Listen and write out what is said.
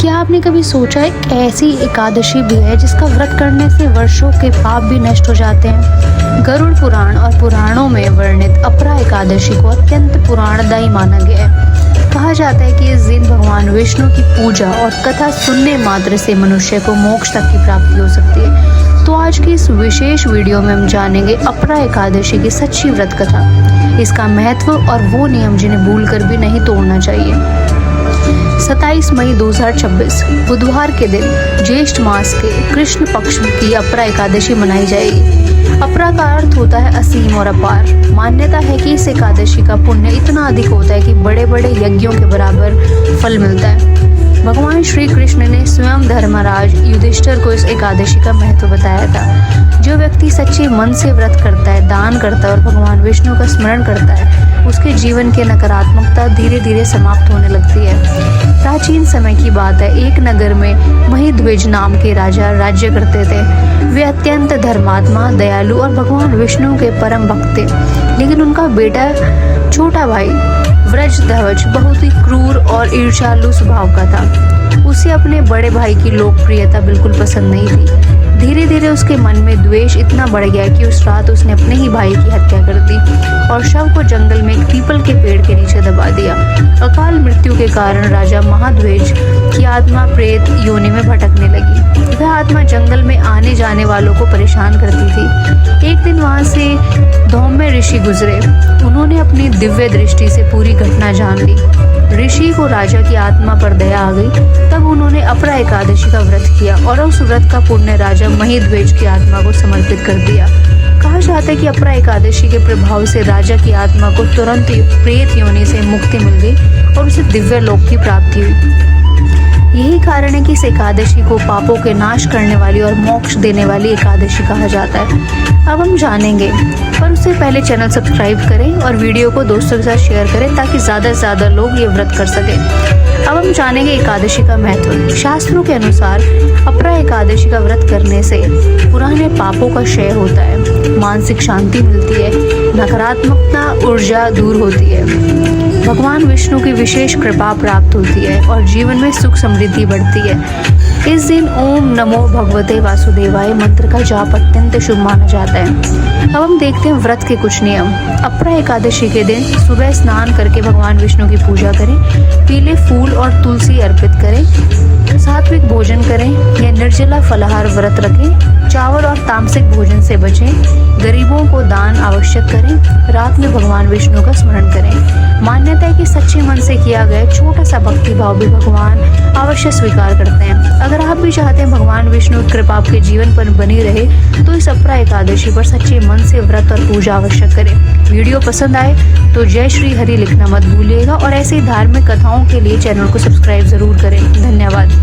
क्या आपने कभी सोचा एक ऐसी एकादशी भी है जिसका व्रत करने से वर्षों के पाप भी नष्ट हो जाते हैं? गरुड़ पुराण और पुराणों में वर्णित अपरा एकादशी को अत्यंत पुराणदायी माना गया है। कहा जाता है कि इस दिन भगवान विष्णु की पूजा और कथा सुनने मात्र से मनुष्य को मोक्ष तक की प्राप्ति हो सकती है। तो आज की इस विशेष वीडियो में हम जानेंगे अपरा एकादशी की सच्ची व्रत कथा, इसका महत्व और वो नियम जिन्हें भूलकर भी नहीं तोड़ना चाहिए। 27 मई 2026 बुधवार के दिन ज्येष्ठ मास के कृष्ण पक्ष की अपरा एकादशी मनाई जाएगी। अपरा का अर्थ होता है असीम और अपार। मान्यता है कि इस एकादशी का पुण्य इतना अधिक होता है कि बड़े बड़े यज्ञों के बराबर फल मिलता है। भगवान श्री कृष्ण ने स्वयं धर्मराज युधिष्ठिर को इस एकादशी का महत्व बताया था। जो व्यक्ति सच्चे मन से व्रत करता है, दान करता है और भगवान विष्णु का स्मरण करता है, उसके जीवन की नकारात्मकता धीरे धीरे समाप्त होने लगती है। प्राचीन समय की बात है, एक नगर में महिध्वज नाम के राजा राज्य करते थे। वे अत्यंत धर्मात्मा, दयालु और भगवान विष्णु के परम भक्त थे। लेकिन उनका बेटा छोटा भाई व्रजध्वज बहुत ही क्रूर और ईर्ष्यालु स्वभाव का था। उसे अपने बड़े भाई की लोकप्रियता बिल्कुल पसंद नहीं थी। धीरे धीरे उसके मन में द्वेष इतना बढ़ गया कि उस रात उसने अपने ही भाई की हत्या कर दी और शव को जंगल में एक पीपल के पेड़ के नीचे दबा दिया। अकाल मृत्यु के कारण राजा महाध्वज की आत्मा प्रेत योनि में भटकने लगी। वह आत्मा जंगल में आने जाने वालों को परेशान करती थी। एक दिन वहां से धौम्य ऋषि गुजरे। उन्होंने अपनी दिव्य दृष्टि से पूरी घटना जान ली। ऋषि को राजा की आत्मा पर दया आ गई। तब उन्होंने अपरा एकादशी का व्रत किया और उस व्रत का पुण्य राजा महिध्वज की आत्मा को समर्पित कर दिया। कहा जाता है कि अपरा एकादशी के प्रभाव से राजा की आत्मा को तुरंत प्रेत योनि से मुक्ति मिल गई और उसे दिव्य लोक की प्राप्ति हुई। यही कारण है कि इस एकादशी को पापों के नाश करने वाली और मोक्ष देने वाली एकादशी कहा जाता है। अब हम जानेंगे, पर उससे पहले चैनल सब्सक्राइब करें और वीडियो को दोस्तों के साथ शेयर करें ताकि ज़्यादा से ज़्यादा लोग ये व्रत कर सकें। अब हम जानेंगे एकादशी का महत्व। शास्त्रों के अनुसार अपरा एकादशी का व्रत करने से पुराने पापों का क्षय होता है, मानसिक शांति मिलती है, नकारात्मकता ऊर्जा दूर होती है, भगवान विष्णु की विशेष कृपा प्राप्त होती है और जीवन में सुख समृद्धि बढ़ती है। इस दिन ओम नमो भगवते वासुदेवाय मंत्र का जाप अत्यंत शुभ माना जाता है। अब हम देखते हैं व्रत के कुछ नियम। अपरा एकादशी के दिन सुबह स्नान करके भगवान विष्णु की पूजा करें, पीले फूल और तुलसी अर्पित करें, सात्विक भोजन करें या निर्जला फलाहार व्रत रखें, चावल और तामसिक भोजन से बचें, गरीबों को दान आवश्यक करें, रात में भगवान विष्णु का स्मरण करें। मान्यता है कि सच्चे मन से किया गया छोटा सा भक्ति भाव भी भगवान अवश्य स्वीकार करते हैं। अगर आप भी चाहते हैं भगवान विष्णु की कृपा आपके जीवन पर बनी रहे तो इस अपरा एकादशी पर सच्चे मन से व्रत और पूजा अवश्य करें। वीडियो पसंद आए तो जय श्री हरि लिखना मत भूलिएगा और ऐसे ही धार्मिक कथाओं के लिए चैनल को सब्सक्राइब जरूर करें। धन्यवाद।